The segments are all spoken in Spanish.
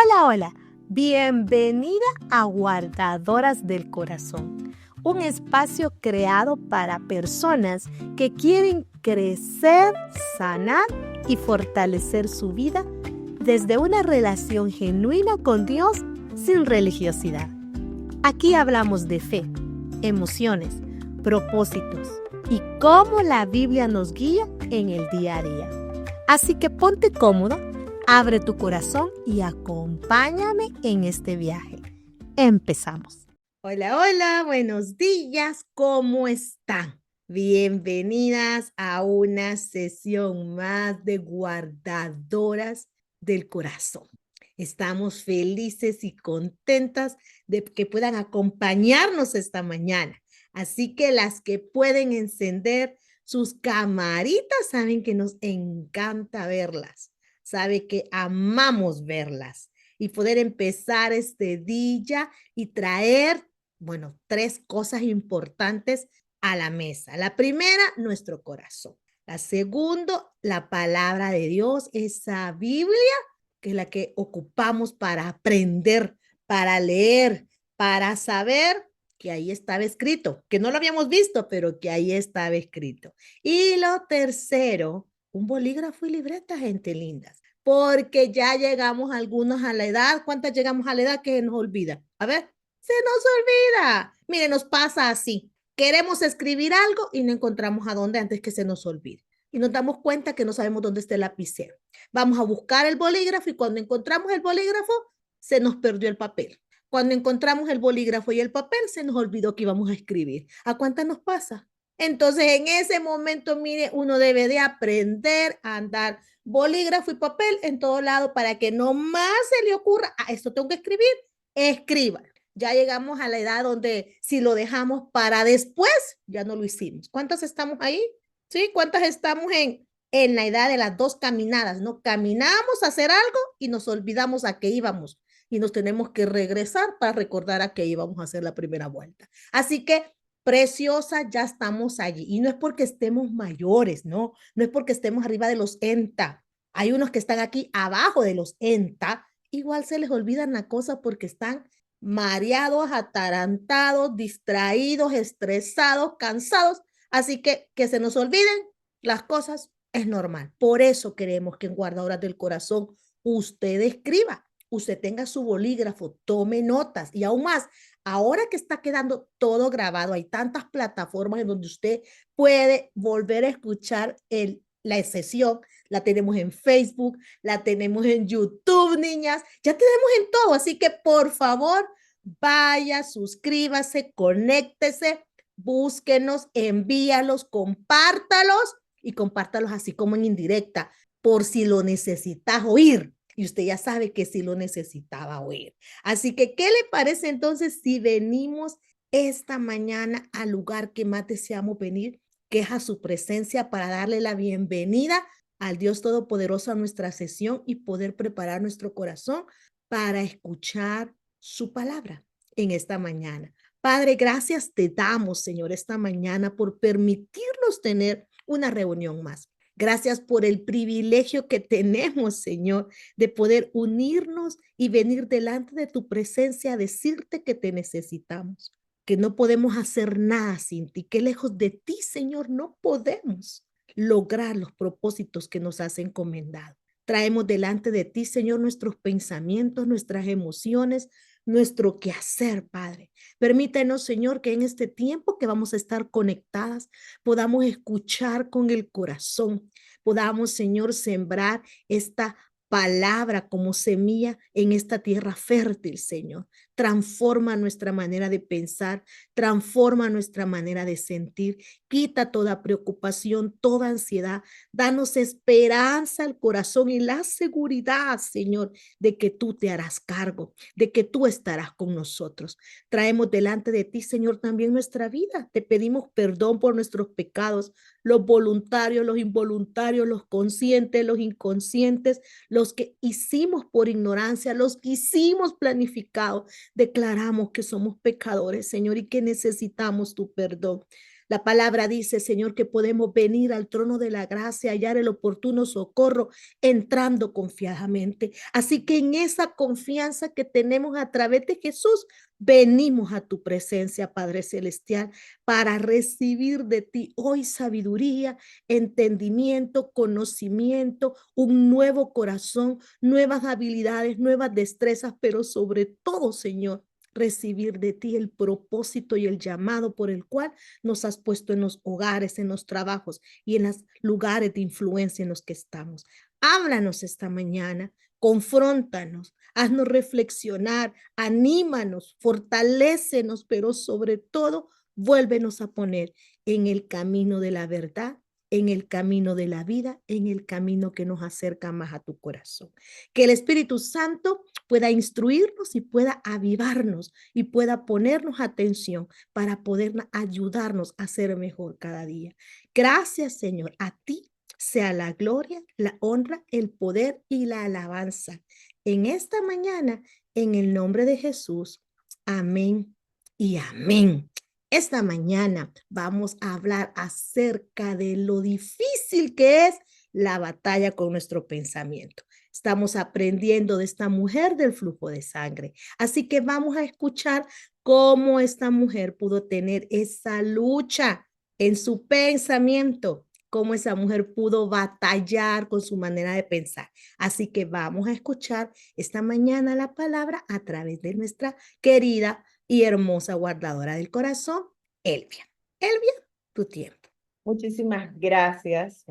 Hola, hola. Bienvenida a Guardadoras del Corazón, un espacio creado para personas que quieren crecer, sanar y fortalecer su vida desde una relación genuina con Dios sin religiosidad. Aquí hablamos de fe, emociones, propósitos y cómo la Biblia nos guía en el día a día. Así que ponte cómodo, abre tu corazón y acompáñame en este viaje. Empezamos. Hola, hola, buenos días, ¿cómo están? Bienvenidas a una sesión más de Guardadoras del Corazón. Estamos felices y contentas de que puedan acompañarnos esta mañana. Así que las que pueden encender sus camaritas saben que nos encanta verlas. Sabe que amamos verlas y poder empezar este día y traer, bueno, 3 cosas importantes a la mesa. La primera, nuestro corazón. La segunda, la palabra de Dios, esa Biblia, que es la que ocupamos para aprender, para leer, para saber que ahí estaba escrito, que no lo habíamos visto, pero que ahí estaba escrito. Y lo tercero, un bolígrafo y libreta, gente linda, porque ya llegamos algunos a la edad. ¿Cuántas llegamos a la edad que nos olvida? A ver, se nos olvida. Mire, nos pasa así. Queremos escribir algo y no encontramos a dónde antes que se nos olvide. Y nos damos cuenta que no sabemos dónde está el lapicero. Vamos a buscar el bolígrafo y cuando encontramos el bolígrafo, se nos perdió el papel. Cuando encontramos el bolígrafo y el papel, se nos olvidó que íbamos a escribir. ¿A cuántas nos pasa? Entonces, en ese momento, mire, uno debe de aprender a andar bolígrafo y papel en todo lado para que no más se le ocurra, esto tengo que escribir, escriba. Ya llegamos a la edad donde si lo dejamos para después, ya no lo hicimos. ¿Cuántas estamos ahí? ¿Sí? ¿Cuántas estamos en la edad de las 2 caminadas? ¿No? Caminamos a hacer algo y nos olvidamos a qué íbamos y nos tenemos que regresar para recordar a qué íbamos a hacer la primera vuelta. Así que preciosa, ya estamos allí. Y no es porque estemos mayores, ¿no? No es porque estemos arriba de los ENTA. Hay unos que están aquí abajo de los ENTA. Igual se les olvidan la cosa porque están mareados, atarantados, distraídos, estresados, cansados. Así que se nos olviden las cosas es normal. Por eso queremos que en Guardadoras del Corazón usted escriba, usted tenga su bolígrafo, tome notas y aún más, ahora que está quedando todo grabado, hay tantas plataformas en donde usted puede volver a escuchar la sesión. La tenemos en Facebook, la tenemos en YouTube, niñas, ya tenemos en todo. Así que por favor, vaya, suscríbase, conéctese, búsquenos, envíalos, compártalos y compártalos así como en indirecta, por si lo necesitas oír. Y usted ya sabe que sí lo necesitaba oír. Así que, ¿qué le parece entonces si venimos esta mañana al lugar que más deseamos venir, que es a su presencia, para darle la bienvenida al Dios Todopoderoso a nuestra sesión y poder preparar nuestro corazón para escuchar su palabra en esta mañana? Padre, gracias te damos, Señor, esta mañana por permitirnos tener una reunión más. Gracias por el privilegio que tenemos, Señor, de poder unirnos y venir delante de tu presencia a decirte que te necesitamos, que no podemos hacer nada sin ti, que lejos de ti, Señor, no podemos lograr los propósitos que nos has encomendado. Traemos delante de ti, Señor, nuestros pensamientos, nuestras emociones, nuestro quehacer, Padre. Permítanos, Señor, que en este tiempo que vamos a estar conectadas, podamos escuchar con el corazón, podamos, Señor, sembrar esta palabra como semilla en esta tierra fértil, Señor. Transforma nuestra manera de pensar, transforma nuestra manera de sentir, quita toda preocupación, toda ansiedad, danos esperanza al corazón y la seguridad, Señor, de que tú te harás cargo, de que tú estarás con nosotros. Traemos delante de ti, Señor, también nuestra vida. Te pedimos perdón por nuestros pecados, los voluntarios, los involuntarios, los conscientes, los inconscientes, los que hicimos por ignorancia, los que hicimos planificado. Declaramos que somos pecadores, Señor, y que necesitamos tu perdón. La palabra dice, Señor, que podemos venir al trono de la gracia, hallar el oportuno socorro, entrando confiadamente. Así que en esa confianza que tenemos a través de Jesús, venimos a tu presencia, Padre Celestial, para recibir de ti hoy sabiduría, entendimiento, conocimiento, un nuevo corazón, nuevas habilidades, nuevas destrezas, pero sobre todo, Señor, recibir de ti el propósito y el llamado por el cual nos has puesto en los hogares, en los trabajos y en los lugares de influencia en los que estamos. Háblanos esta mañana, confróntanos, haznos reflexionar, anímanos, fortalécenos, pero sobre todo, vuélvenos a poner en el camino de la verdad, en el camino de la vida, en el camino que nos acerca más a tu corazón. Que el Espíritu Santo pueda instruirnos y pueda avivarnos y pueda ponernos atención para poder ayudarnos a ser mejor cada día. Gracias, Señor. A ti sea la gloria, la honra, el poder y la alabanza. En esta mañana, en el nombre de Jesús. Amén y amén. Esta mañana vamos a hablar acerca de lo difícil que es la batalla con nuestro pensamiento. Estamos aprendiendo de esta mujer del flujo de sangre. Así que vamos a escuchar cómo esta mujer pudo tener esa lucha en su pensamiento, cómo esa mujer pudo batallar con su manera de pensar. Así que vamos a escuchar esta mañana la palabra a través de nuestra querida y hermosa guardadora del corazón, Elvia. Elvia, tu tiempo. Muchísimas gracias,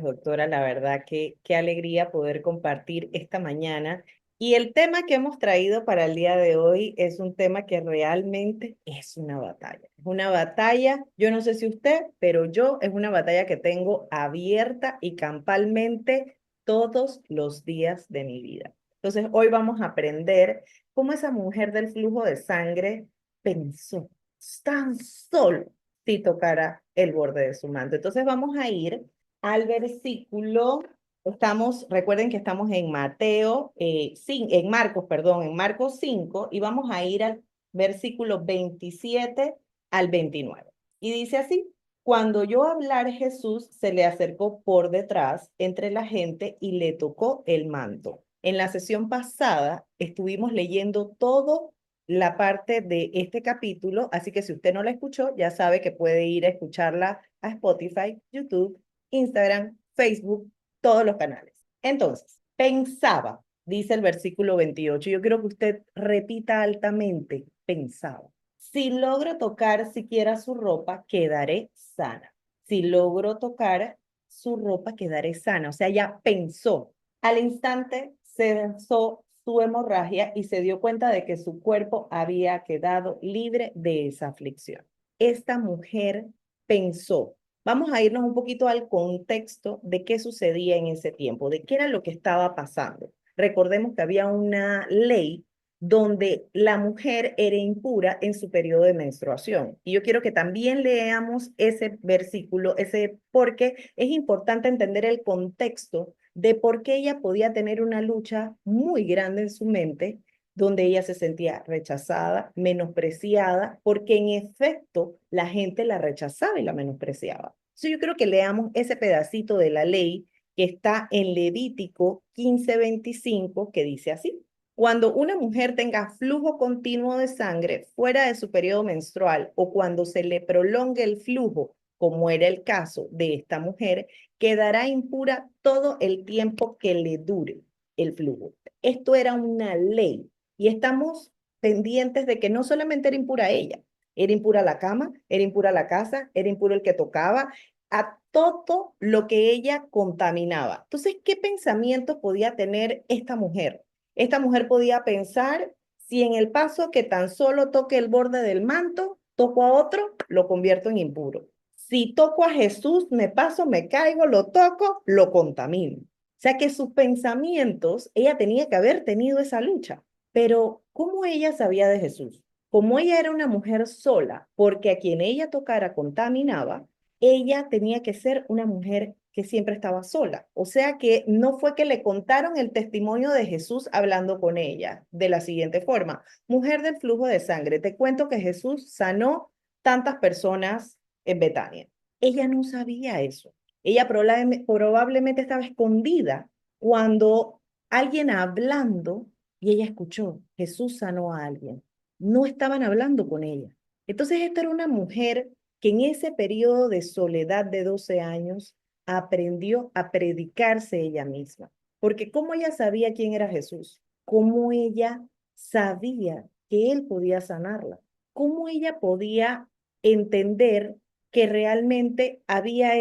doctora. La verdad que qué alegría poder compartir esta mañana. Y el tema que hemos traído para el día de hoy es un tema que realmente es una batalla. Es una batalla, yo no sé si usted, pero yo es una batalla que tengo abierta y campalmente todos los días de mi vida. Entonces, hoy vamos a aprender cómo esa mujer del flujo de sangre pensó tan solo si tocara el borde de su manto. Entonces vamos a ir al versículo, recuerden que estamos en en Marcos, perdón, en Marcos 5, y vamos a ir al versículo 27 al 29. Y dice así: cuando oyó hablar Jesús, se le acercó por detrás entre la gente y le tocó el manto. En la sesión pasada estuvimos leyendo todo la parte de este capítulo, así que si usted no la escuchó, ya sabe que puede ir a escucharla a Spotify, YouTube, Instagram, Facebook, todos los canales. Entonces, pensaba, dice el versículo 28, yo quiero que usted repita altamente, pensaba. Si logro tocar siquiera su ropa, quedaré sana. Si logro tocar su ropa, quedaré sana. O sea, ya pensó. Al instante cesó su hemorragia y se dio cuenta de que su cuerpo había quedado libre de esa aflicción. Esta mujer pensó. Vamos a irnos un poquito al contexto de qué sucedía en ese tiempo, de qué era lo que estaba pasando. Recordemos que había una ley donde la mujer era impura en su periodo de menstruación. Y yo quiero que también leamos ese versículo, porque es importante entender el contexto de por qué ella podía tener una lucha muy grande en su mente, donde ella se sentía rechazada, menospreciada, porque en efecto la gente la rechazaba y la menospreciaba. Entonces yo creo que leamos ese pedacito de la ley que está en Levítico 15:25, que dice así: cuando una mujer tenga flujo continuo de sangre fuera de su periodo menstrual o cuando se le prolongue el flujo, como era el caso de esta mujer, quedará impura todo el tiempo que le dure el flujo. Esto era una ley y estamos pendientes de que no solamente era impura ella, era impura la cama, era impura la casa, era impuro el que tocaba, a todo lo que ella contaminaba. Entonces, ¿qué pensamiento podía tener esta mujer? Esta mujer podía pensar: si en el paso que tan solo toque el borde del manto, toco a otro, lo convierto en impuro. Si toco a Jesús, me paso, me caigo, lo toco, lo contamino. O sea que sus pensamientos, ella tenía que haber tenido esa lucha. Pero, ¿cómo ella sabía de Jesús? Como ella era una mujer sola, porque a quien ella tocara contaminaba, ella tenía que ser una mujer que siempre estaba sola. O sea que no fue que le contaron el testimonio de Jesús hablando con ella de la siguiente forma: mujer del flujo de sangre, te cuento que Jesús sanó tantas personas en Betania. Ella no sabía eso. Ella probablemente estaba escondida cuando alguien hablando y ella escuchó, Jesús sanó a alguien. No estaban hablando con ella. Entonces esta era una mujer que en ese periodo de soledad de 12 años aprendió a predicarse ella misma. Porque ¿cómo ella sabía quién era Jesús? ¿Cómo ella sabía que él podía sanarla? ¿Cómo ella podía entender que realmente había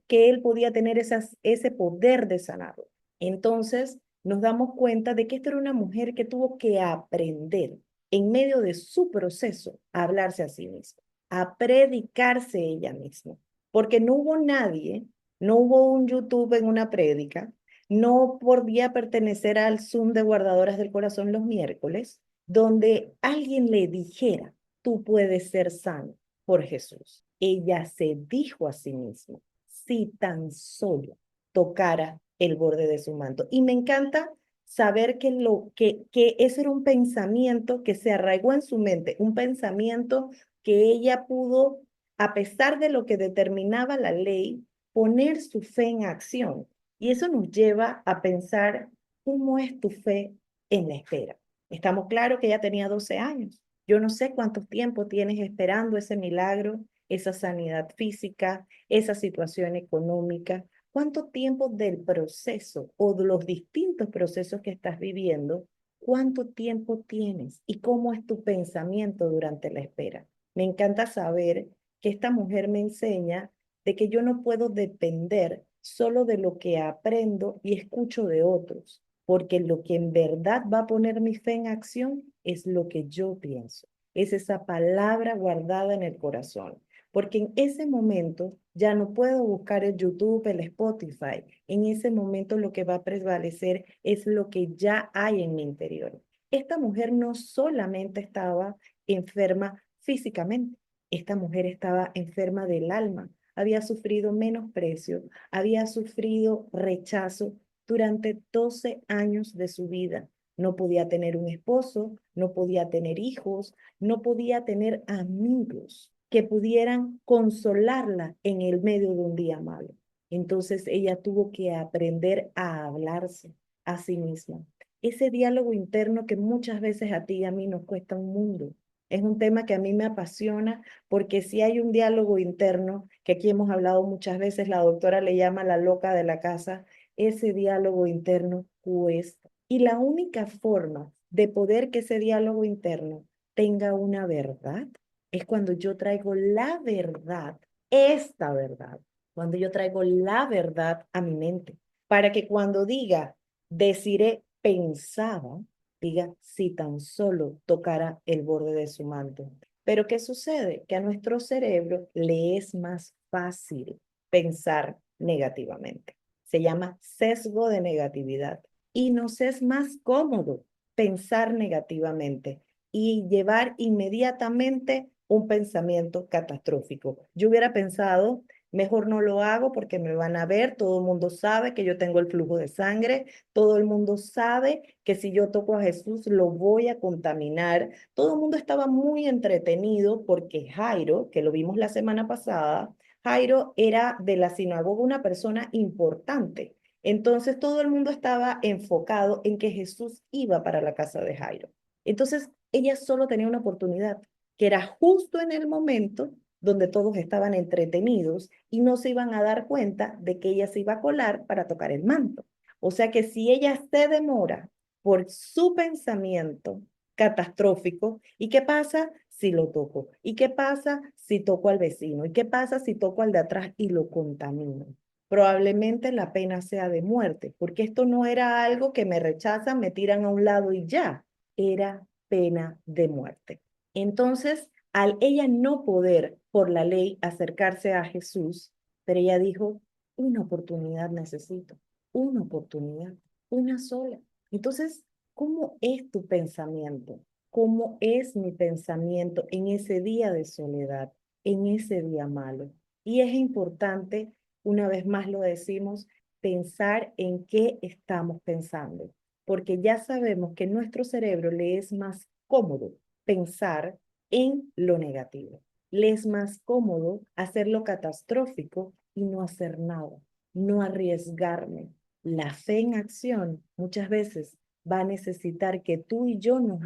que él podía tener ese poder de sanarlo? Entonces nos damos cuenta de que esta era una mujer que tuvo que aprender en medio de su proceso a hablarse a sí misma, a predicarse ella misma, porque no hubo nadie, no hubo un YouTube en una prédica, no podía pertenecer al Zoom de guardadoras del corazón los miércoles, donde alguien le dijera, tú puedes ser sano por Jesús. Ella se dijo a sí misma, si tan solo tocara el borde de su manto. Y me encanta saber que ese era un pensamiento que se arraigó en su mente, un pensamiento que ella pudo, a pesar de lo que determinaba la ley, poner su fe en acción. Y eso nos lleva a pensar cómo es tu fe en la espera. Estamos claros que ella tenía 12 años. Yo no sé cuánto tiempo tienes esperando ese milagro, esa sanidad física, esa situación económica. ¿Cuánto tiempo del proceso o de los distintos procesos que estás viviendo, cuánto tiempo tienes y cómo es tu pensamiento durante la espera? Me encanta saber que esta mujer me enseña de que yo no puedo depender solo de lo que aprendo y escucho de otros, porque lo que en verdad va a poner mi fe en acción es lo que yo pienso, es esa palabra guardada en el corazón, porque en ese momento ya no puedo buscar el YouTube, el Spotify, en ese momento lo que va a prevalecer es lo que ya hay en mi interior. Esta mujer no solamente estaba enferma físicamente, esta mujer estaba enferma del alma, había sufrido menosprecio, había sufrido rechazo durante 12 años de su vida. No podía tener un esposo, no podía tener hijos, no podía tener amigos que pudieran consolarla en el medio de un día malo. Entonces ella tuvo que aprender a hablarse a sí misma. Ese diálogo interno que muchas veces a ti y a mí nos cuesta un mundo. Es un tema que a mí me apasiona porque si hay un diálogo interno, que aquí hemos hablado muchas veces, la doctora le llama la loca de la casa, ese diálogo interno cuesta. Y la única forma de poder que ese diálogo interno tenga una verdad es cuando yo traigo la verdad, esta verdad, cuando yo traigo la verdad a mi mente, para que cuando diga, deciré, pensaba, diga, si tan solo tocara el borde de su manto. Pero ¿qué sucede? Que a nuestro cerebro le es más fácil pensar negativamente. Se llama sesgo de negatividad y nos es más cómodo pensar negativamente y llevar inmediatamente un pensamiento catastrófico. Yo hubiera pensado, mejor no lo hago porque me van a ver, todo el mundo sabe que yo tengo el flujo de sangre, todo el mundo sabe que si yo toco a Jesús lo voy a contaminar. Todo el mundo estaba muy entretenido porque Jairo, que lo vimos la semana pasada, Jairo era de la sinagoga una persona importante. Entonces todo el mundo estaba enfocado en que Jesús iba para la casa de Jairo. Entonces ella solo tenía una oportunidad, que era justo en el momento donde todos estaban entretenidos y no se iban a dar cuenta de que ella se iba a colar para tocar el manto. O sea que si ella se demora por su pensamiento catastrófico, ¿y qué pasa si lo toco? ¿Y qué pasa si toco al vecino? ¿Y qué pasa si toco al de atrás y lo contamino? Probablemente la pena sea de muerte, porque esto no era algo que me rechazan, me tiran a un lado y ya, era pena de muerte. Entonces, al ella no poder por la ley acercarse a Jesús, pero ella dijo, una oportunidad necesito, una oportunidad, una sola. Entonces, ¿cómo es tu pensamiento? ¿Cómo es mi pensamiento en ese día de soledad, en ese día malo? Y es importante, una vez más lo decimos, pensar en qué estamos pensando, porque ya sabemos que nuestro cerebro le es más cómodo pensar en lo negativo. Le es más cómodo hacerlo catastrófico y no hacer nada, no arriesgarme. La fe en acción muchas veces va a necesitar que tú y yo nos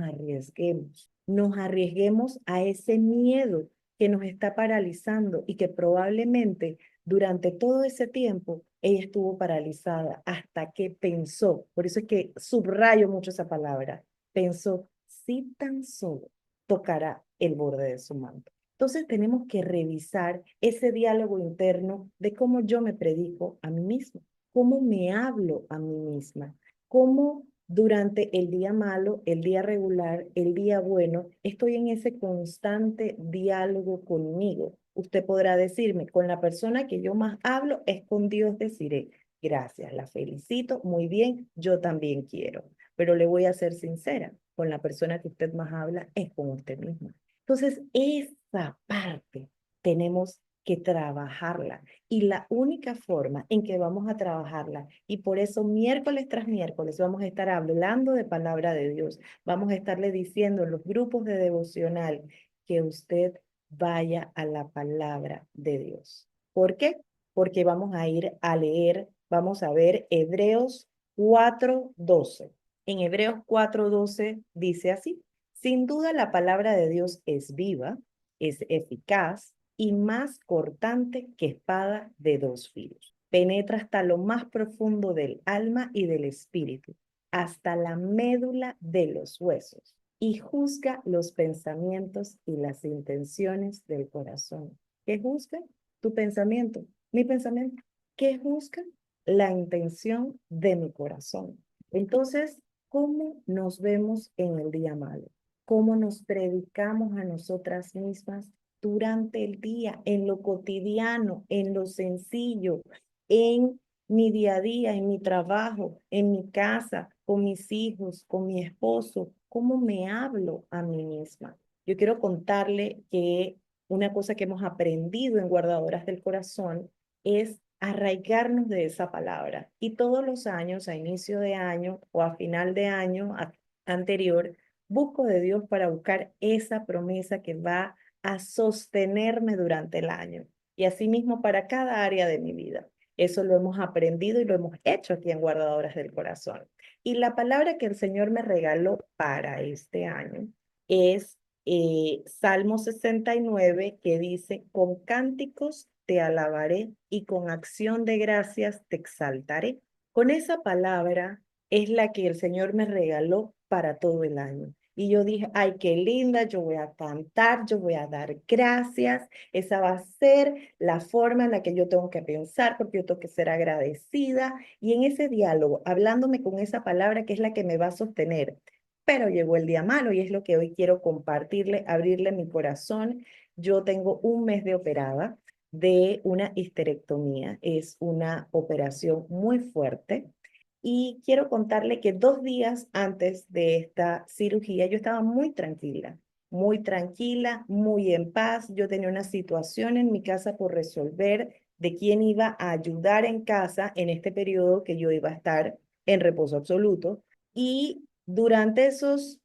arriesguemos a ese miedo que nos está paralizando y que probablemente durante todo ese tiempo ella estuvo paralizada hasta que pensó, por eso es que subrayo mucho esa palabra, pensó, si tan solo tocará el borde de su manto. Entonces tenemos que revisar ese diálogo interno de cómo yo me predico a mí misma, cómo me hablo a mí misma, cómo durante el día malo, el día regular, el día bueno, estoy en ese constante diálogo conmigo. Usted podrá decirme, con la persona que yo más hablo es con Dios, deciré, gracias, la felicito, muy bien, yo también quiero. Pero le voy a ser sincera, con la persona que usted más habla es con usted misma. Entonces, esa parte tenemos que trabajarla. Y la única forma en que vamos a trabajarla, y por eso miércoles tras miércoles vamos a estar hablando de palabra de Dios, vamos a estarle diciendo en los grupos de devocional que usted vaya a la palabra de Dios. ¿Por qué? Porque vamos a ir a leer, vamos a ver Hebreos 4:12. En Hebreos 4:12 dice así, sin duda la palabra de Dios es viva, es eficaz y más cortante que espada de dos filos. Penetra hasta lo más profundo del alma y del espíritu, hasta la médula de los huesos, y juzga los pensamientos y las intenciones del corazón. ¿Qué juzga? Tu pensamiento, mi pensamiento. ¿Qué juzga? La intención de mi corazón. Entonces, ¿cómo nos vemos en el día malo? ¿Cómo nos predicamos a nosotras mismas durante el día, en lo cotidiano, en lo sencillo, en mi día a día, en mi trabajo, en mi casa, con mis hijos, con mi esposo? ¿Cómo me hablo a mí misma? Yo quiero contarle que una cosa que hemos aprendido en Guardadoras del Corazón es arraigarnos de esa palabra. Y todos los años, a inicio de año o a final de año anterior, busco de Dios para buscar esa promesa que va a sostenerme durante el año. Y asimismo para cada área de mi vida. Eso lo hemos aprendido y lo hemos hecho aquí en Guardadoras del Corazón. Y la palabra que el Señor me regaló para este año es Salmo 69, que dice, con cánticos te alabaré y con acción de gracias te exaltaré. Con esa palabra es la que el Señor me regaló para todo el año. Y yo dije, ay, qué linda, yo voy a cantar, yo voy a dar gracias. Esa va a ser la forma en la que yo tengo que pensar, porque yo tengo que ser agradecida. Y en ese diálogo, hablándome con esa palabra que es la que me va a sostener. Pero llegó el día malo y es lo que hoy quiero compartirle, abrirle mi corazón. Yo tengo un mes de operada de una histerectomía. Es una operación muy fuerte. Y quiero contarle que 2 días antes de esta cirugía yo estaba muy tranquila, muy en paz. Yo tenía una situación en mi casa por resolver de quién iba a ayudar en casa en este periodo que yo iba a estar en reposo absoluto. Y durante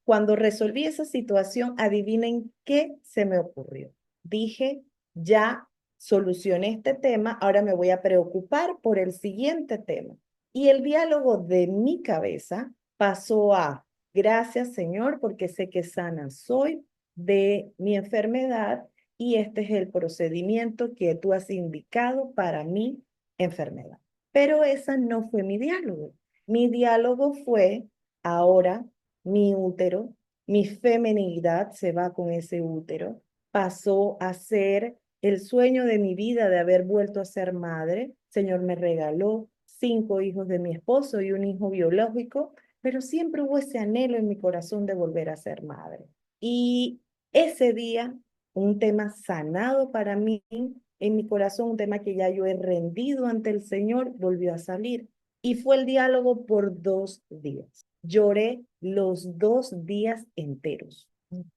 cuando resolví esa situación, adivinen qué se me ocurrió. Dije, ya solucioné este tema, ahora me voy a preocupar por el siguiente tema. Y el diálogo de mi cabeza pasó a, gracias Señor, porque sé que sana soy de mi enfermedad y este es el procedimiento que tú has indicado para mi enfermedad. Pero esa no fue mi diálogo. Mi diálogo fue, ahora mi útero, mi feminidad se va con ese útero, pasó a ser el sueño de mi vida de haber vuelto a ser madre. Señor me regaló 5 hijos de mi esposo y un hijo biológico, pero siempre hubo ese anhelo en mi corazón de volver a ser madre. Y ese día, un tema sanado para mí, en mi corazón, un tema que ya yo he rendido ante el Señor, volvió a salir. Y fue el diálogo por 2 días. Lloré los 2 días enteros.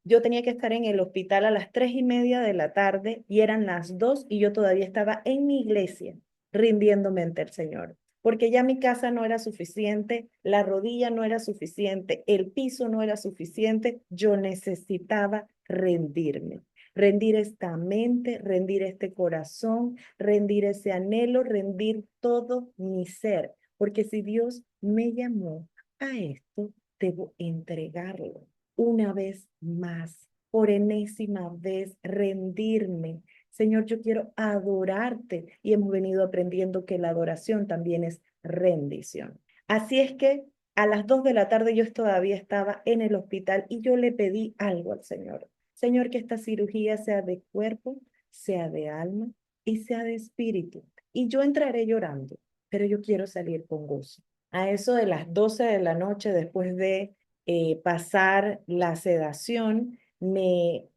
Yo tenía que estar en el hospital a las 3:30 de la tarde y eran las 2 y yo todavía estaba en mi iglesia rindiéndome ante el Señor, porque ya mi casa no era suficiente, la rodilla no era suficiente, el piso no era suficiente, yo necesitaba rendirme. rendir esta mente, rendir este corazón, rendir ese anhelo, rendir todo mi ser. Porque si Dios me llamó a esto, debo entregarlo una vez más, por enésima vez, rendirme. Señor, yo quiero adorarte y hemos venido aprendiendo que la adoración también es rendición. Así es que a las 2 de la tarde yo todavía estaba en el hospital y yo le pedí algo al Señor. Señor, que esta cirugía sea de cuerpo, sea de alma y sea de espíritu. Y yo entraré llorando, pero yo quiero salir con gozo. A eso de las 12 de la noche, después de pasar la sedación, me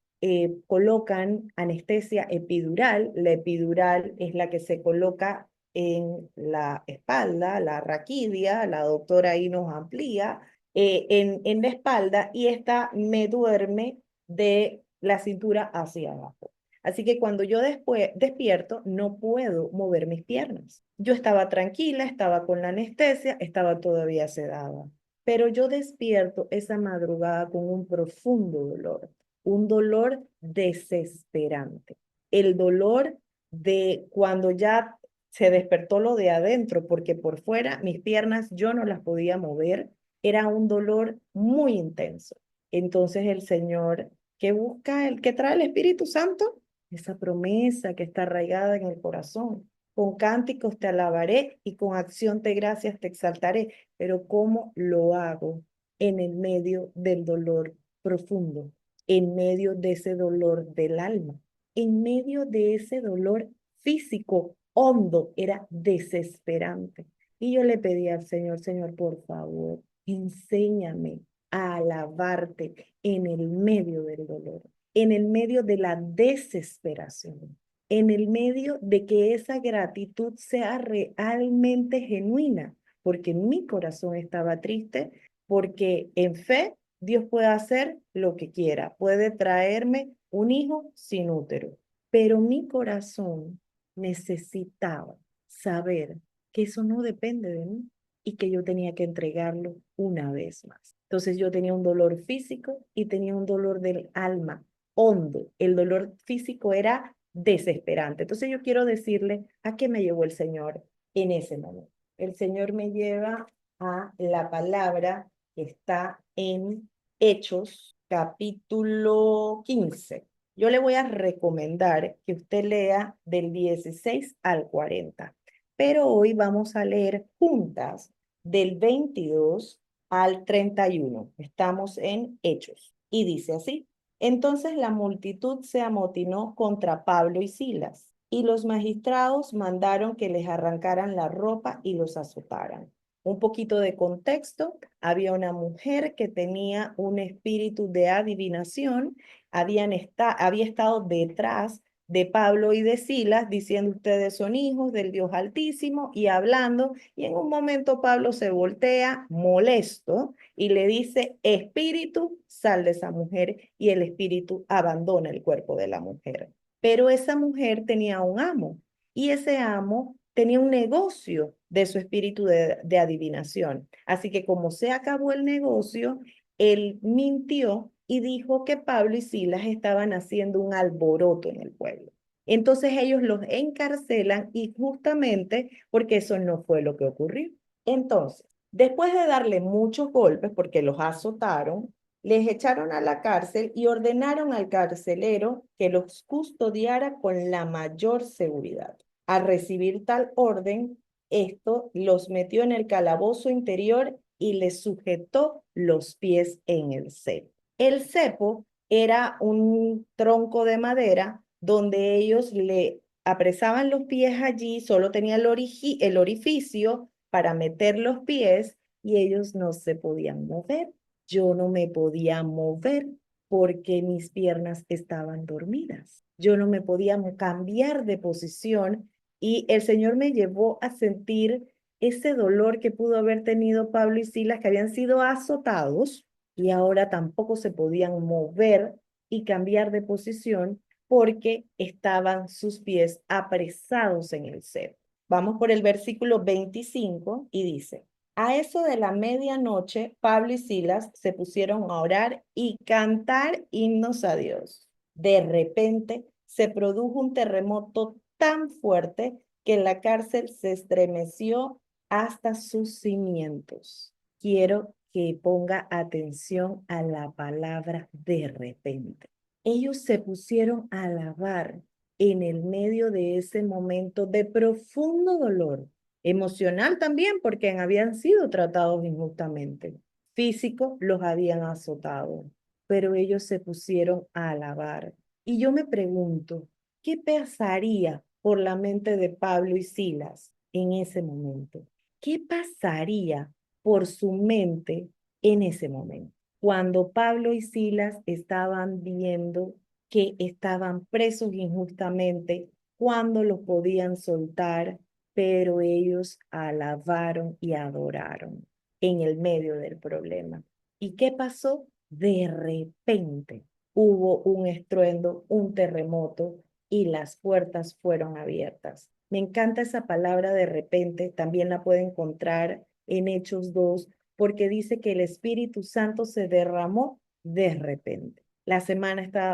colocan anestesia epidural. La epidural es la que se coloca en la espalda, la raquidia, la doctora ahí nos amplía, en la espalda y esta me duerme de la cintura hacia abajo. Así que cuando yo después despierto, no puedo mover mis piernas. Yo estaba tranquila, estaba con la anestesia, estaba todavía sedada, pero yo despierto esa madrugada con un profundo dolor, un dolor desesperante, el dolor de cuando ya se despertó lo de adentro, porque por fuera mis piernas yo no las podía mover, era un dolor muy intenso. Entonces el Señor que busca, el que trae el Espíritu Santo, esa promesa que está arraigada en el corazón. Con cánticos te alabaré y con acción de gracias te exaltaré. Pero ¿cómo lo hago? En el medio del dolor profundo, en medio de ese dolor del alma, en medio de ese dolor físico hondo, era desesperante. Y yo le pedí al Señor, Señor, por favor, enséñame a alabarte en el medio del dolor, en el medio de la desesperación, en el medio de que esa gratitud sea realmente genuina, porque mi corazón estaba triste, porque en fe Dios puede hacer lo que quiera, puede traerme un hijo sin útero, pero mi corazón necesitaba saber que eso no depende de mí y que yo tenía que entregarlo una vez más. Entonces yo tenía un dolor físico y tenía un dolor del alma hondo. El dolor físico era desesperante. Entonces yo quiero decirle a qué me llevó el Señor en ese momento. El Señor me lleva a la palabra que está en Hechos, capítulo 15. Yo le voy a recomendar que usted lea del 16 al 40, pero hoy vamos a leer juntas del 22 al 31. Estamos en Hechos y dice así: entonces la multitud se amotinó contra Pablo y Silas, y los magistrados mandaron que les arrancaran la ropa y los azotaran. Un poquito de contexto: había una mujer que tenía un espíritu de adivinación, había estado detrás de Pablo y de Silas, diciendo ustedes son hijos del Dios Altísimo y hablando, y en un momento Pablo se voltea molesto y le dice, espíritu, sal de esa mujer, y el espíritu abandona el cuerpo de la mujer. Pero esa mujer tenía un amo y ese amo tenía un negocio de su espíritu de adivinación. Así que como se acabó el negocio, él mintió y dijo que Pablo y Silas estaban haciendo un alboroto en el pueblo. Entonces ellos los encarcelan y justamente porque eso no fue lo que ocurrió. Entonces, después de darle muchos golpes porque los azotaron, les echaron a la cárcel y ordenaron al carcelero que los custodiara con la mayor seguridad. Al recibir tal orden, esto los metió en el calabozo interior y les sujetó los pies en el cepo. El cepo era un tronco de madera donde ellos le apresaban los pies allí, solo tenía el orificio para meter los pies y ellos no se podían mover. Yo no me podía mover porque mis piernas estaban dormidas. Yo no me podía cambiar de posición y el Señor me llevó a sentir ese dolor que pudo haber tenido Pablo y Silas, que habían sido azotados y ahora tampoco se podían mover y cambiar de posición porque estaban sus pies apresados en el cepo. Vamos por el versículo 25 y dice, a eso de la medianoche, Pablo y Silas se pusieron a orar y cantar himnos a Dios. De repente se produjo un terremoto tan fuerte que la cárcel se estremeció hasta sus cimientos. Quiero que ponga atención a la palabra de repente. Ellos se pusieron a alabar en el medio de ese momento de profundo dolor, emocional también, porque habían sido tratados injustamente. Físico, los habían azotado, pero ellos se pusieron a alabar. Y yo me pregunto, ¿qué pasaría por la mente de Pablo y Silas en ese momento? ¿Qué pasaría por su mente en ese momento? Cuando Pablo y Silas estaban viendo que estaban presos injustamente, cuando los podían soltar, pero ellos alabaron y adoraron en el medio del problema. ¿Y qué pasó? De repente hubo un estruendo, un terremoto y las puertas fueron abiertas. Me encanta esa palabra de repente, también la puede encontrar en Hechos 2, porque dice que el Espíritu Santo se derramó de repente. La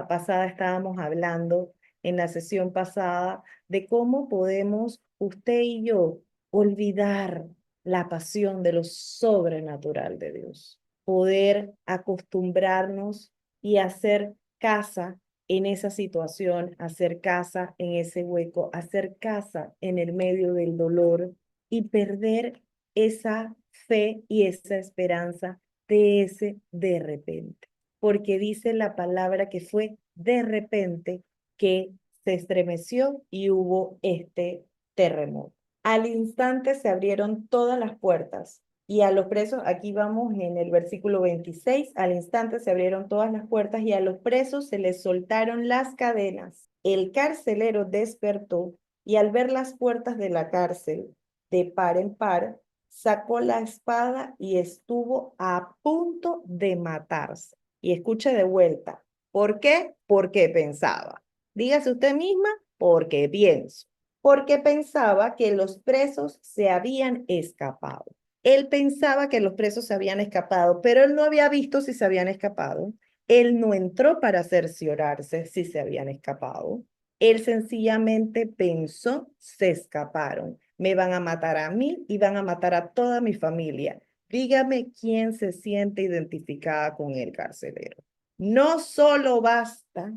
pasada estábamos hablando en la sesión pasada de cómo podemos usted y yo olvidar la pasión de lo sobrenatural de Dios, poder acostumbrarnos y hacer casa en esa situación, hacer casa en ese hueco, hacer casa en el medio del dolor y perder esa fe y esa esperanza de ese de repente. Porque dice la palabra que fue de repente que se estremeció y hubo este terremoto. Al instante se abrieron todas las puertas y a los presos, aquí vamos en el versículo 26, al instante se abrieron todas las puertas y a los presos se les soltaron las cadenas. El carcelero despertó y al ver las puertas de la cárcel de par en par, sacó la espada y estuvo a punto de matarse. Y escuche de vuelta. ¿Por qué? Porque pensaba. Dígase usted misma, porque pienso. Porque pensaba que los presos se habían escapado. Él pensaba que los presos se habían escapado, pero él no había visto si se habían escapado. Él no entró para cerciorarse si se habían escapado. Él sencillamente pensó, se escaparon. Me van a matar a mí y van a matar a toda mi familia. Dígame quién se siente identificada con el carcelero. No solo basta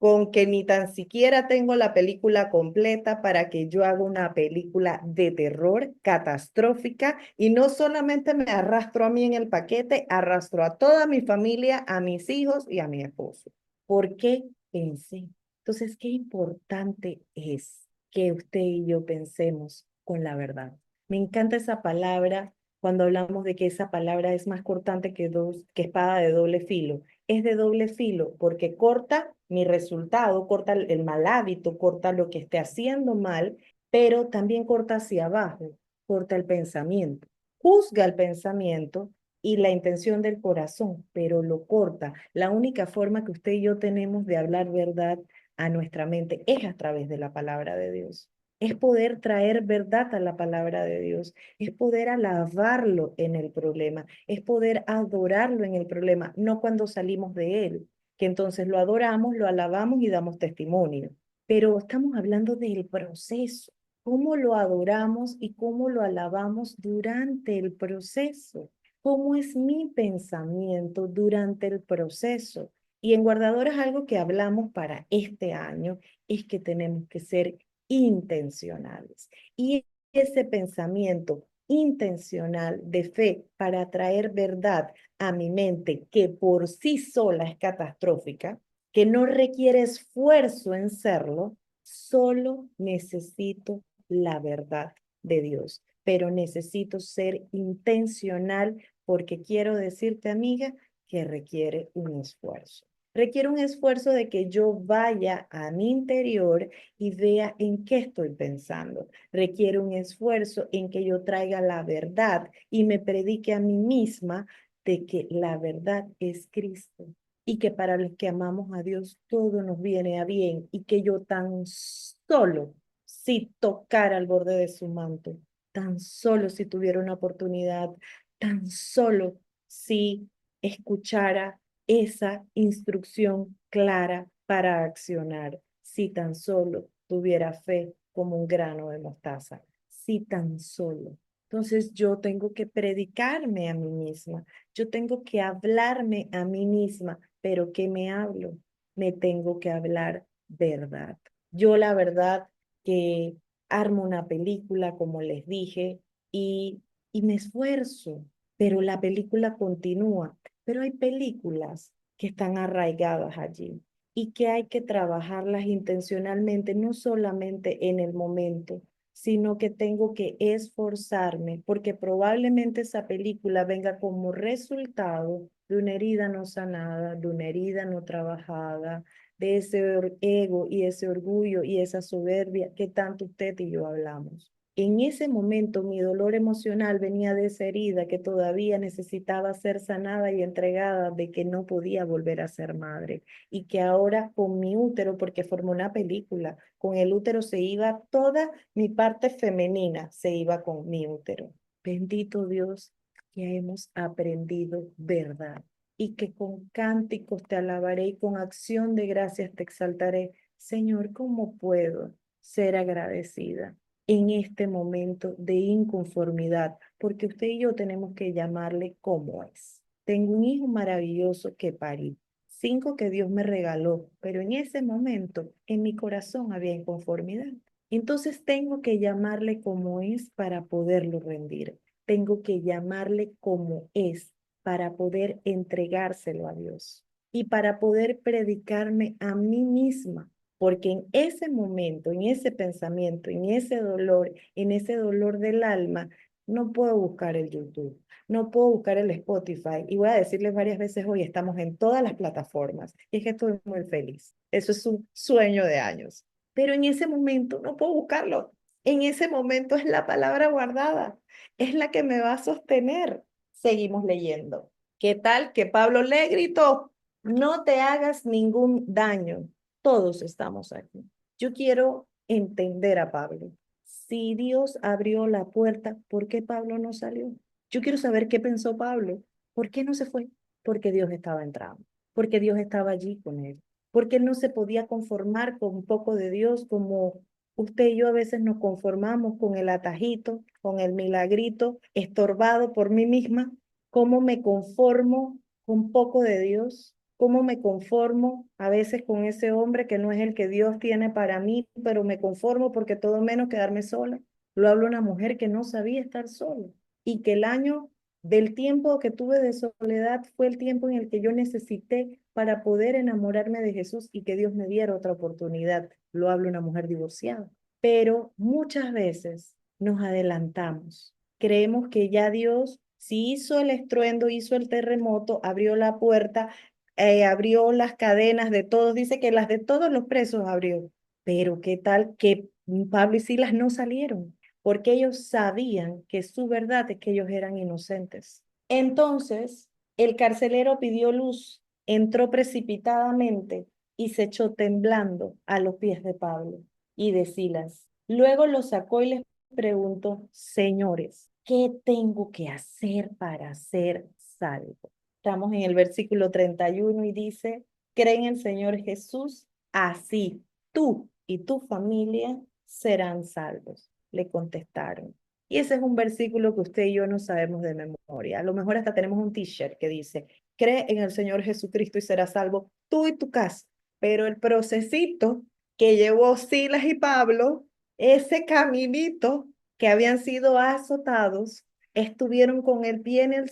con que ni tan siquiera tengo la película completa para que yo haga una película de terror catastrófica y no solamente me arrastro a mí en el paquete, arrastro a toda mi familia, a mis hijos y a mi esposo. ¿Por qué pensé? Entonces, qué importante es que usted y yo pensemos con la verdad. Me encanta esa palabra cuando hablamos de que esa palabra es más cortante que espada de doble filo. Es de doble filo porque corta mi resultado, corta el mal hábito, corta lo que esté haciendo mal, pero también corta hacia abajo, corta el pensamiento, juzga el pensamiento y la intención del corazón, pero lo corta. La única forma que usted y yo tenemos de hablar verdad a nuestra mente es a través de la palabra de Dios. Es poder traer verdad a la palabra de Dios, es poder alabarlo en el problema, es poder adorarlo en el problema, no cuando salimos de él, que entonces lo adoramos, lo alabamos y damos testimonio. Pero estamos hablando del proceso, cómo lo adoramos y cómo lo alabamos durante el proceso, cómo es mi pensamiento durante el proceso. Y en Guardadoras algo que hablamos para este año es que tenemos que ser intencionales. Y ese pensamiento intencional de fe para traer verdad a mi mente, que por sí sola es catastrófica, que no requiere esfuerzo en serlo, solo necesito la verdad de Dios. Pero necesito ser intencional porque quiero decirte, amiga, que requiere un esfuerzo. Requiere un esfuerzo de que yo vaya a mi interior y vea en qué estoy pensando. Requiere un esfuerzo en que yo traiga la verdad y me predique a mí misma de que la verdad es Cristo y que para los que amamos a Dios todo nos viene a bien y que yo tan solo si tocara al borde de su manto, tan solo si tuviera una oportunidad, tan solo si escuchara esa instrucción clara para accionar. Si tan solo tuviera fe como un grano de mostaza, si tan solo. Entonces yo tengo que predicarme a mí misma, yo tengo que hablarme a mí misma, pero ¿qué me hablo? Me tengo que hablar verdad. Yo la verdad que armo una película, como les dije, y, y me esfuerzo, pero la película continúa. Pero hay películas que están arraigadas allí y que hay que trabajarlas intencionalmente, no solamente en el momento, sino que tengo que esforzarme, porque probablemente esa película venga como resultado de una herida no sanada, de una herida no trabajada, de ese ego y ese orgullo y esa soberbia que tanto usted y yo hablamos. En ese momento mi dolor emocional venía de esa herida que todavía necesitaba ser sanada y entregada, de que no podía volver a ser madre y que ahora con mi útero, porque formó una película, con el útero se iba toda mi parte femenina, se iba con mi útero. Bendito Dios que hemos aprendido verdad y que con cánticos te alabaré y con acción de gracias te exaltaré. Señor, ¿cómo puedo ser agradecida en este momento de inconformidad? Porque usted y yo tenemos que llamarle como es. Tengo un hijo maravilloso que parí, 5 que Dios me regaló, pero en ese momento en mi corazón había inconformidad. Entonces tengo que llamarle como es para poderlo rendir. Tengo que llamarle como es para poder entregárselo a Dios y para poder predicarme a mí misma, porque en ese momento, en ese pensamiento, en ese dolor del alma, no puedo buscar el YouTube, no puedo buscar el Spotify. Y voy a decirles varias veces hoy, estamos en todas las plataformas. Y es que estoy muy feliz. Eso es un sueño de años. Pero en ese momento no puedo buscarlo. En ese momento es la palabra guardada, es la que me va a sostener. Seguimos leyendo. ¿Qué tal que Pablo le gritó? No te hagas ningún daño. Todos estamos aquí. Yo quiero entender a Pablo. Si Dios abrió la puerta, ¿por qué Pablo no salió? Yo quiero saber qué pensó Pablo. ¿Por qué no se fue? Porque Dios estaba entrando, porque Dios estaba allí con él, porque él no se podía conformar con un poco de Dios como usted y yo a veces nos conformamos con el atajito, con el milagrito, estorbado por mí misma. ¿Cómo me conformo con poco de Dios? ¿Cómo me conformo a veces con ese hombre que no es el que Dios tiene para mí, pero me conformo porque todo menos quedarme sola? Lo habla una mujer que no sabía estar sola y que el año del tiempo que tuve de soledad fue el tiempo en el que yo necesité para poder enamorarme de Jesús y que Dios me diera otra oportunidad. Lo habla una mujer divorciada. Pero muchas veces nos adelantamos. Creemos que ya Dios, si hizo el estruendo, hizo el terremoto, abrió la puerta, abrió las cadenas de todos, dice que las de todos los presos abrió. Pero ¿qué tal que Pablo y Silas no salieron? Porque ellos sabían que su verdad es que ellos eran inocentes. Entonces, el carcelero pidió luz, entró precipitadamente y se echó temblando a los pies de Pablo y de Silas. Luego los sacó y les preguntó: señores, ¿qué tengo que hacer para ser salvo? Estamos en el versículo 31 y dice: cree en el Señor Jesús, así tú y tu familia serán salvos. Le contestaron. Y ese es un versículo que usted y yo no sabemos de memoria. A lo mejor hasta tenemos un t-shirt que dice: cree en el Señor Jesucristo y serás salvo tú y tu casa. Pero el procesito que llevó Silas y Pablo, ese caminito que habían sido azotados, estuvieron con el pie en el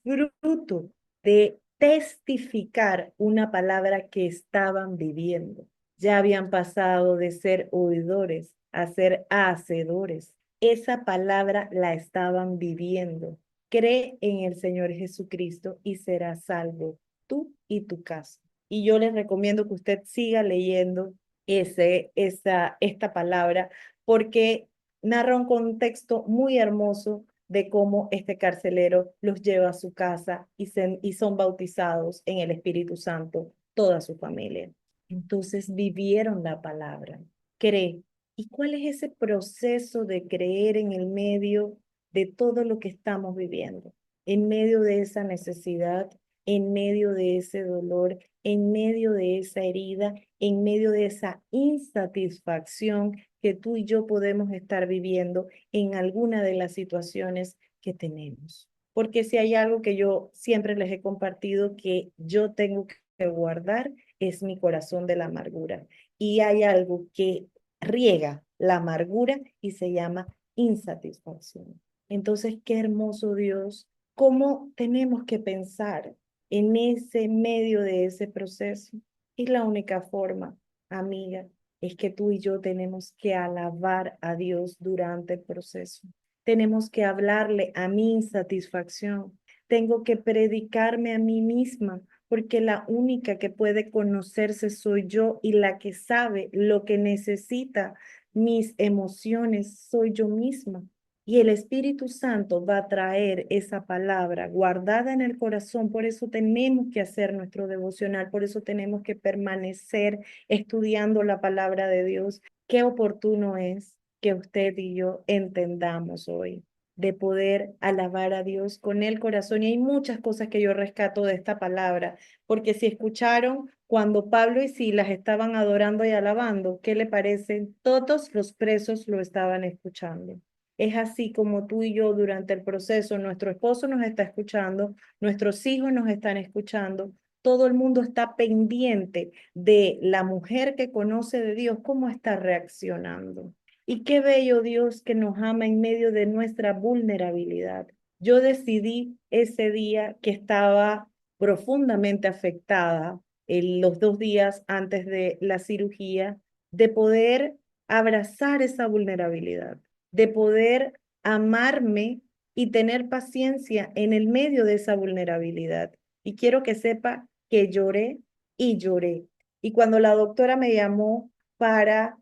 fruto de testificar una palabra que estaban viviendo. Ya habían pasado de ser oidores a ser hacedores. Esa palabra la estaban viviendo. Cree en el Señor Jesucristo y serás salvo tú y tu casa. Y yo les recomiendo que usted siga leyendo esta palabra, porque narra un contexto muy hermoso de cómo este carcelero los lleva a su casa y son bautizados en el Espíritu Santo, toda su familia. Entonces vivieron la palabra. Cree. ¿Y cuál es ese proceso de creer en el medio de todo lo que estamos viviendo? En medio de esa necesidad, en medio de ese dolor, en medio de esa herida, en medio de esa insatisfacción que tú y yo podemos estar viviendo en alguna de las situaciones que tenemos. Porque si hay algo que yo siempre les he compartido que yo tengo que guardar, es mi corazón de la amargura. Y hay algo que riega la amargura y se llama insatisfacción. Entonces, qué hermoso Dios, cómo tenemos que pensar en ese medio de ese proceso. Y la única forma, amiga, es que tú y yo tenemos que alabar a Dios durante el proceso. Tenemos que hablarle a mi insatisfacción. Tengo que predicarme a mí misma, porque la única que puede conocerse soy yo y la que sabe lo que necesita mis emociones soy yo misma. Y el Espíritu Santo va a traer esa palabra guardada en el corazón. Por eso tenemos que hacer nuestro devocional, por eso tenemos que permanecer estudiando la palabra de Dios. Qué oportuno es que usted y yo entendamos hoy de poder alabar a Dios con el corazón. Y hay muchas cosas que yo rescato de esta palabra, porque si escucharon cuando Pablo y Silas estaban adorando y alabando, ¿qué le parece? Todos los presos lo estaban escuchando. Es así como tú y yo durante el proceso, nuestro esposo nos está escuchando, nuestros hijos nos están escuchando, todo el mundo está pendiente de la mujer que conoce de Dios, cómo está reaccionando. Y qué bello Dios que nos ama en medio de nuestra vulnerabilidad. Yo decidí ese día que estaba profundamente afectada en los 2 días antes de la cirugía, de poder abrazar esa vulnerabilidad, de poder amarme y tener paciencia en el medio de esa vulnerabilidad. Y quiero que sepa que lloré y lloré. Y cuando la doctora me llamó para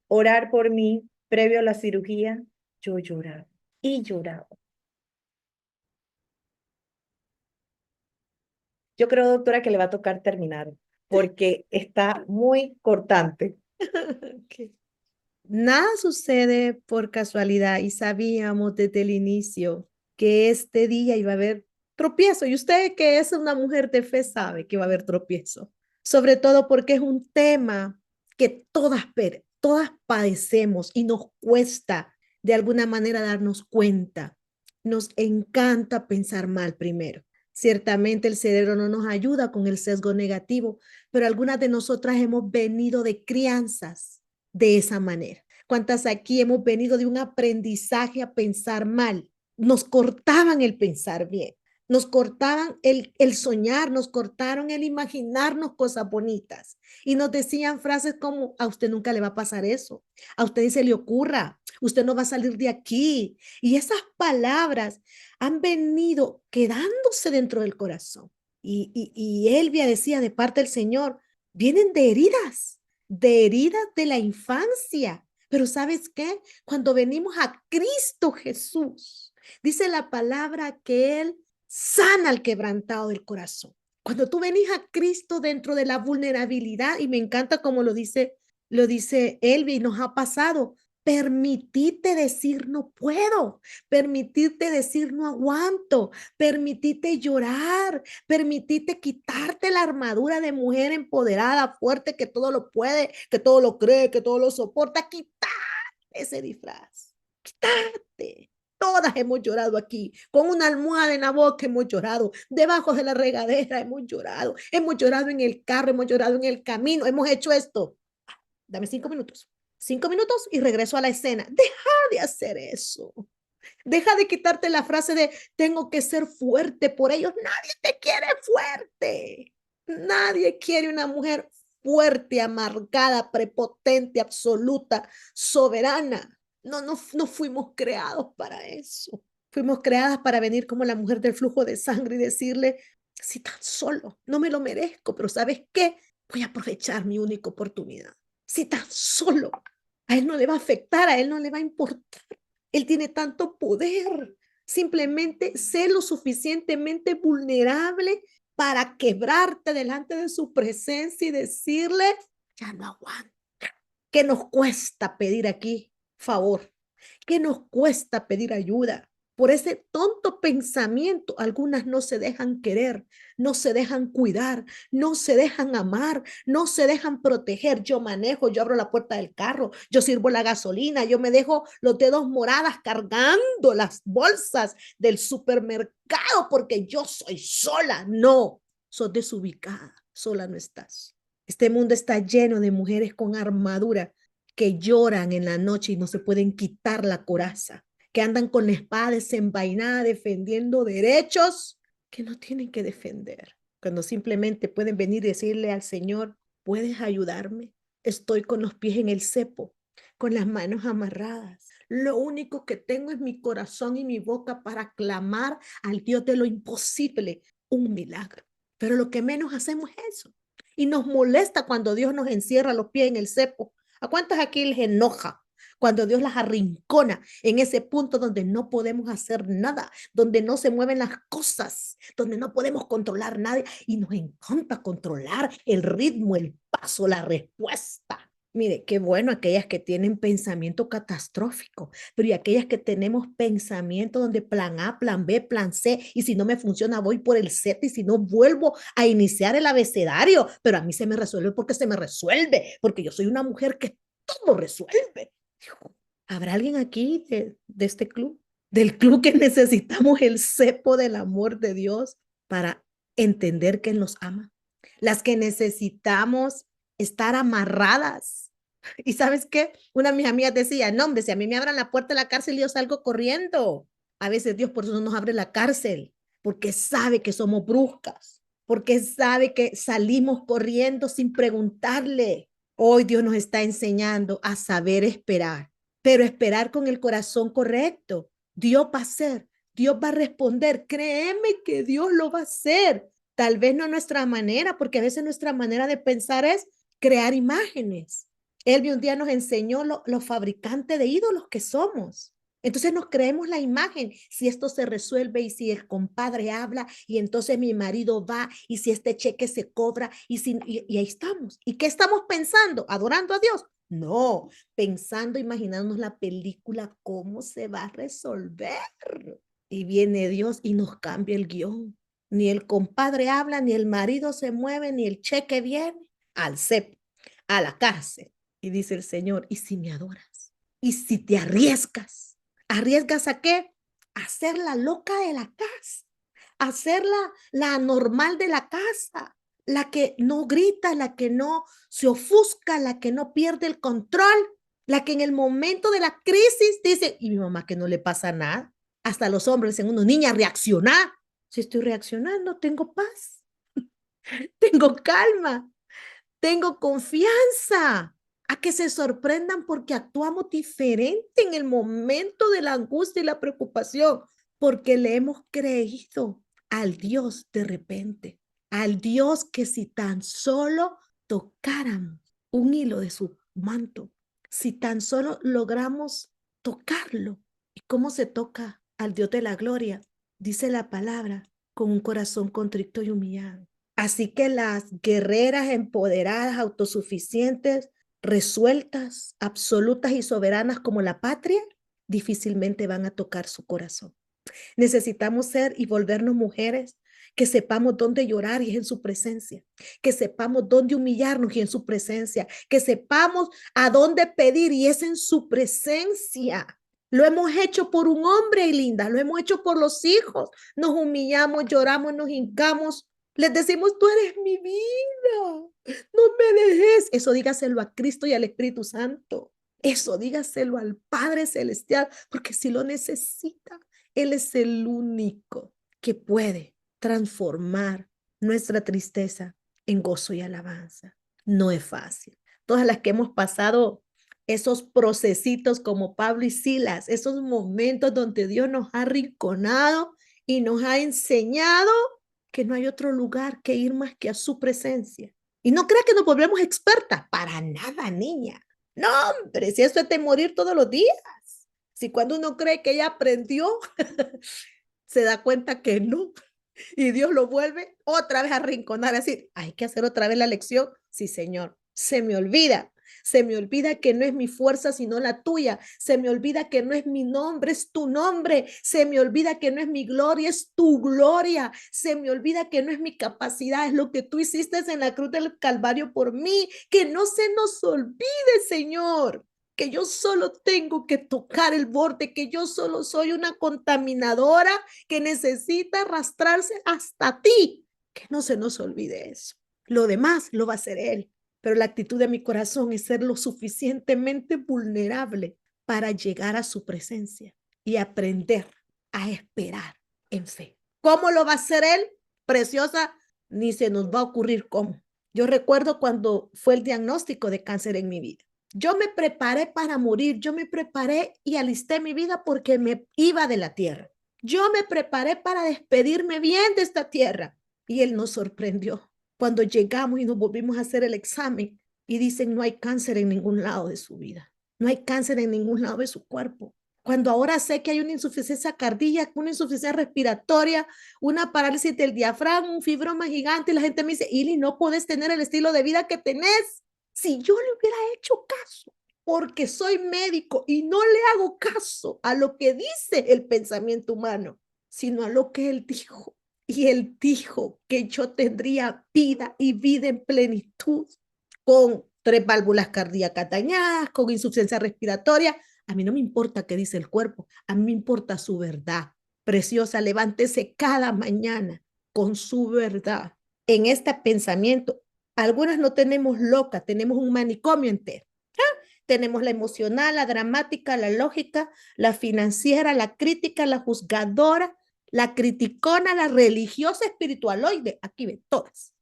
orar por mí previo a la cirugía, yo lloraba y lloraba. Yo creo, doctora, que le va a tocar terminar porque está muy cortante. Ok. Nada sucede por casualidad y sabíamos desde el inicio que este día iba a haber tropiezo y usted que es una mujer de fe sabe que va a haber tropiezo, sobre todo porque es un tema que todas padecemos y nos cuesta de alguna manera darnos cuenta. Nos encanta pensar mal primero. Ciertamente el cerebro no nos ayuda con el sesgo negativo, pero algunas de nosotras hemos venido de crianzas de esa manera. ¿Cuántas aquí hemos venido de un aprendizaje a pensar mal? Nos cortaban el pensar bien, nos cortaban el soñar, nos cortaron el imaginarnos cosas bonitas y nos decían frases como, a usted nunca le va a pasar eso, a usted ni se le ocurra, usted no va a salir de aquí. Y esas palabras han venido quedándose dentro del corazón. Y Elvia decía de parte del Señor, vienen de heridas de la infancia. Pero ¿sabes qué? Cuando venimos a Cristo Jesús, dice la palabra que Él sana al quebrantado del corazón. Cuando tú venís a Cristo dentro de la vulnerabilidad, y me encanta como lo dice Elvi, nos ha pasado, permitite decir no puedo, permitite decir no aguanto, permitite llorar, permitite quitarte la armadura de mujer empoderada, fuerte, que todo lo puede, que todo lo cree, que todo lo soporta, quitar ese disfraz, quitarte. Todas hemos llorado aquí, con una almohada en la boca hemos llorado, debajo de la regadera hemos llorado en el carro, hemos llorado en el camino, hemos hecho esto. Dame 5 minutos. 5 minutos y regreso a la escena. Deja de hacer eso. Deja de quitarte la frase de tengo que ser fuerte por ellos. Nadie te quiere fuerte. Nadie quiere una mujer fuerte, amargada, prepotente, absoluta, soberana. No fuimos creados para eso. Fuimos creadas para venir como la mujer del flujo de sangre y decirle, si tan solo no me lo merezco, pero ¿sabes qué? Voy a aprovechar mi única oportunidad. Si tan solo a él no le va a afectar, a él no le va a importar. Él tiene tanto poder. Simplemente sé lo suficientemente vulnerable para quebrarte delante de su presencia y decirle, ya no aguanto. ¿Qué nos cuesta pedir aquí favor? ¿Qué nos cuesta pedir ayuda? Por ese tonto pensamiento, algunas no se dejan querer, no se dejan cuidar, no se dejan amar, no se dejan proteger. Yo manejo, yo abro la puerta del carro, yo sirvo la gasolina, yo me dejo los dedos moradas cargando las bolsas del supermercado porque yo soy sola. No, sos desubicada, sola no estás. Este mundo está lleno de mujeres con armadura que lloran en la noche y no se pueden quitar la coraza, que andan con la espada desenvainada defendiendo derechos que no tienen que defender, cuando simplemente pueden venir y decirle al Señor, ¿puedes ayudarme? Estoy con los pies en el cepo, con las manos amarradas. Lo único que tengo es mi corazón y mi boca para clamar al Dios de lo imposible, un milagro. Pero lo que menos hacemos es eso. Y nos molesta cuando Dios nos encierra los pies en el cepo. ¿A cuántos aquí les enoja cuando Dios las arrincona en ese punto donde no podemos hacer nada, donde no se mueven las cosas, donde no podemos controlar nada y nos encanta controlar el ritmo, el paso, la respuesta? Mire, qué bueno aquellas que tienen pensamiento catastrófico, pero y aquellas que tenemos pensamiento donde plan A, plan B, plan C, y si no me funciona voy por el Z y si no vuelvo a iniciar el abecedario, pero a mí se me resuelve porque se me resuelve, porque yo soy una mujer que todo resuelve. ¿Habrá alguien aquí de este club? Del club que necesitamos el cepo del amor de Dios para entender que Él nos ama. Las que necesitamos estar amarradas. ¿Y sabes qué? Una de mis amigas decía, no, hombre, si a mí me abran la puerta de la cárcel, yo salgo corriendo. A veces Dios por eso no nos abre la cárcel, porque sabe que somos bruscas, porque sabe que salimos corriendo sin preguntarle. Hoy Dios nos está enseñando a saber esperar, pero esperar con el corazón correcto. Dios va a hacer, Dios va a responder. Créeme que Dios lo va a hacer. Tal vez no a nuestra manera, porque a veces nuestra manera de pensar es crear imágenes. Elvi un día nos enseñó los fabricantes de ídolos que somos. Entonces nos creemos la imagen, si esto se resuelve y si el compadre habla y entonces mi marido va y si este cheque se cobra y ahí estamos. ¿Y qué estamos pensando? ¿Adorando a Dios? No, pensando, imaginándonos la película, cómo se va a resolver. Y viene Dios y nos cambia el guión. Ni el compadre habla, ni el marido se mueve, ni el cheque viene al CEP, a la cárcel. Y dice el Señor, ¿y si me adoras? ¿Y si te arriesgas? ¿Arriesgas a qué? A ser la loca de la casa, a ser la normal de la casa, la que no grita, la que no se ofusca, la que no pierde el control, la que en el momento de la crisis dice, y mi mamá que no le pasa nada. Hasta los hombres en unos, niña, reacciona. Si estoy reaccionando, tengo paz, tengo calma, tengo confianza. A que se sorprendan porque actuamos diferente en el momento de la angustia y la preocupación, porque le hemos creído al Dios de repente, al Dios que si tan solo tocáramos un hilo de su manto, si tan solo logramos tocarlo. ¿Y cómo se toca al Dios de la gloria? Dice la palabra, con un corazón contrito y humillado. Así que las guerreras empoderadas, autosuficientes, resueltas, absolutas y soberanas como la patria, difícilmente van a tocar su corazón. Necesitamos ser y volvernos mujeres que sepamos dónde llorar y es en su presencia, que sepamos dónde humillarnos y en su presencia, que sepamos a dónde pedir y es en su presencia. Lo hemos hecho por un hombre, y linda, lo hemos hecho por los hijos. Nos humillamos, lloramos, nos hincamos, les decimos, tú eres mi vida, no me dejes. Eso dígaselo a Cristo y al Espíritu Santo. Eso dígaselo al Padre Celestial, porque si lo necesita, Él es el único que puede transformar nuestra tristeza en gozo y alabanza. No es fácil. Todas las que hemos pasado esos procesitos como Pablo y Silas, esos momentos donde Dios nos ha arrinconado y nos ha enseñado que no hay otro lugar que ir más que a su presencia. Y no crea que nos volvemos expertas, para nada, niña. No, hombre, si eso es de morir todos los días. Si cuando uno cree que ya aprendió, se da cuenta que no. Y Dios lo vuelve otra vez a arrinconar, a decir, hay que hacer otra vez la lección. Sí, Señor, se me olvida. Se me olvida que no es mi fuerza, sino la tuya. Se me olvida que no es mi nombre, es tu nombre. Se me olvida que no es mi gloria, es tu gloria. Se me olvida que no es mi capacidad, es lo que tú hiciste en la cruz del Calvario por mí. Que no se nos olvide, Señor, que yo solo tengo que tocar el borde, que yo solo soy una contaminadora que necesita arrastrarse hasta ti. Que no se nos olvide eso. Lo demás lo va a hacer Él, pero la actitud de mi corazón es ser lo suficientemente vulnerable para llegar a su presencia y aprender a esperar en fe. ¿Cómo lo va a hacer Él? Preciosa, ni se nos va a ocurrir cómo. Yo recuerdo cuando fue el diagnóstico de cáncer en mi vida. Yo me preparé para morir, yo me preparé y alisté mi vida porque me iba de la tierra. Yo me preparé para despedirme bien de esta tierra y Él nos sorprendió. Cuando llegamos y nos volvimos a hacer el examen y dicen no hay cáncer en ningún lado de su vida, no hay cáncer en ningún lado de su cuerpo. Cuando ahora sé que hay una insuficiencia cardíaca, una insuficiencia respiratoria, una parálisis del diafragma, un fibroma gigante, y la gente me dice, Ili, no puedes tener el estilo de vida que tenés. Si yo le hubiera hecho caso, porque soy médico y no le hago caso a lo que dice el pensamiento humano, sino a lo que él dijo. Y Él dijo que yo tendría vida y vida en plenitud, con 3 válvulas cardíacas dañadas, con insuficiencia respiratoria. A mí no me importa qué dice el cuerpo, a mí me importa su verdad. Preciosa, levántese cada mañana con su verdad. En este pensamiento, algunas no tenemos loca, tenemos un manicomio entero. Tenemos la emocional, la dramática, la lógica, la financiera, la crítica, la juzgadora, la criticona, la religiosa, espiritualoide. Aquí ven todas.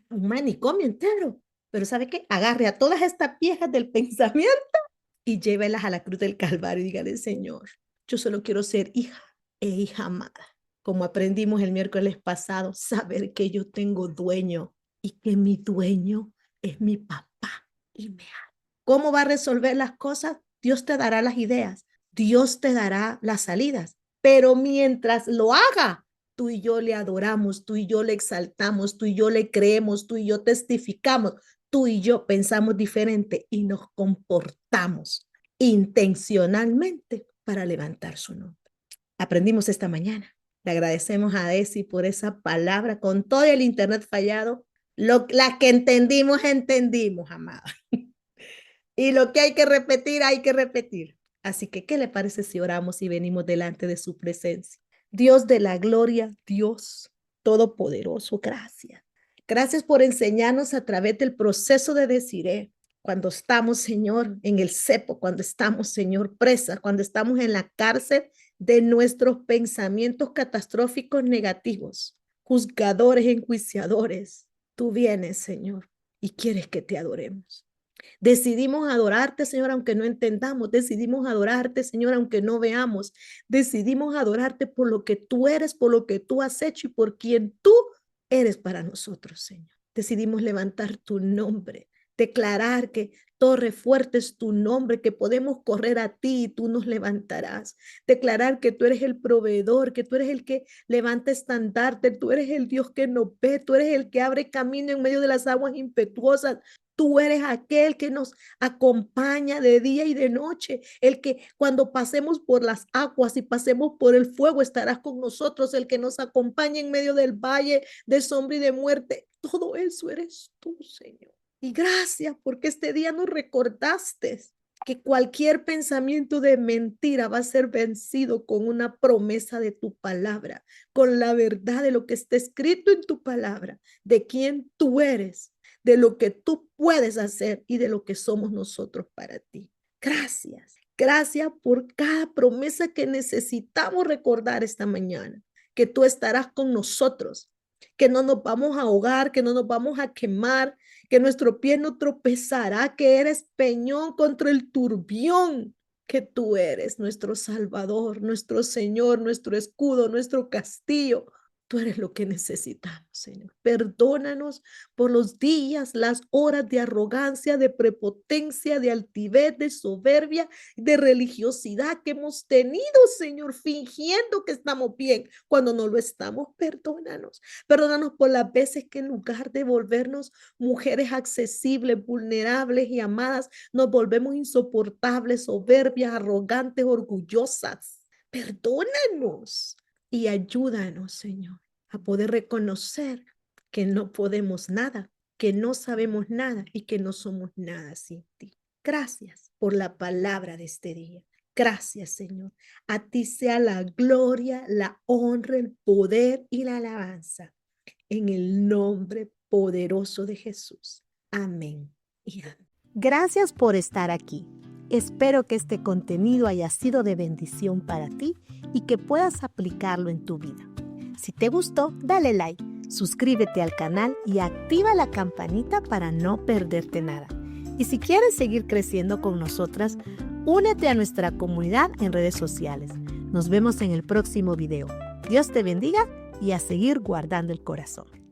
Un manicomio entero. Pero ¿sabe qué? Agarre a todas estas viejas del pensamiento y llévelas a la cruz del Calvario y dígale, Señor, yo solo quiero ser hija e hija amada. Como aprendimos el miércoles pasado, saber que yo tengo dueño y que mi dueño es mi papá y me ama. ¿Cómo va a resolver las cosas? Dios te dará las ideas, Dios te dará las salidas, pero mientras lo haga, tú y yo le adoramos, tú y yo le exaltamos, tú y yo le creemos, tú y yo testificamos, tú y yo pensamos diferente y nos comportamos intencionalmente para levantar su nombre. Aprendimos esta mañana. Le agradecemos a Desi por esa palabra. Con todo el internet fallado, la que entendimos, entendimos, amada. Y lo que hay que repetir, hay que repetir. Así que, ¿qué le parece si oramos y venimos delante de su presencia? Dios de la gloria, Dios todopoderoso, gracias. Gracias por enseñarnos a través del proceso de decir, cuando estamos, Señor, en el cepo, cuando estamos, Señor, presas, cuando estamos en la cárcel de nuestros pensamientos catastróficos negativos, juzgadores, enjuiciadores. Tú vienes, Señor, y quieres que te adoremos. Decidimos adorarte, Señor, aunque no entendamos. Decidimos adorarte, Señor, aunque no veamos. Decidimos adorarte por lo que tú eres, por lo que tú has hecho y por quien tú eres para nosotros, Señor. Decidimos levantar tu nombre, declarar que Torre Fuerte es tu nombre, que podemos correr a ti y tú nos levantarás. Declarar que tú eres el proveedor, que tú eres el que levanta estandarte, tú eres el Dios que nos ve, tú eres el que abre camino en medio de las aguas impetuosas. Tú eres aquel que nos acompaña de día y de noche, el que cuando pasemos por las aguas y pasemos por el fuego estarás con nosotros, el que nos acompaña en medio del valle de sombra y de muerte. Todo eso eres tú, Señor. Y gracias porque este día nos recordaste que cualquier pensamiento de mentira va a ser vencido con una promesa de tu palabra, con la verdad de lo que está escrito en tu palabra, de quién tú eres, de lo que tú puedes hacer y de lo que somos nosotros para ti. Gracias. Gracias por cada promesa que necesitamos recordar esta mañana, que tú estarás con nosotros, que no nos vamos a ahogar, que no nos vamos a quemar, que nuestro pie no tropezará, que eres peñón contra el turbión, que tú eres nuestro Salvador, nuestro Señor, nuestro escudo, nuestro castillo. Tú eres lo que necesitamos. Señor. Perdónanos por los días, las horas de arrogancia, de prepotencia, de altivez, de soberbia, de religiosidad que hemos tenido, Señor, fingiendo que estamos bien cuando no lo estamos. Perdónanos. Perdónanos por las veces que en lugar de volvernos mujeres accesibles, vulnerables y amadas, nos volvemos insoportables, soberbias, arrogantes, orgullosas. Perdónanos y ayúdanos, Señor, a poder reconocer que no podemos nada, que no sabemos nada y que no somos nada sin ti. Gracias por la palabra de este día. Gracias, Señor. A ti sea la gloria, la honra, el poder y la alabanza. En el nombre poderoso de Jesús. Amén y amén. Gracias por estar aquí. Espero que este contenido haya sido de bendición para ti y que puedas aplicarlo en tu vida. Si te gustó, dale like, suscríbete al canal y activa la campanita para no perderte nada. Y si quieres seguir creciendo con nosotras, únete a nuestra comunidad en redes sociales. Nos vemos en el próximo video. Dios te bendiga y a seguir guardando el corazón.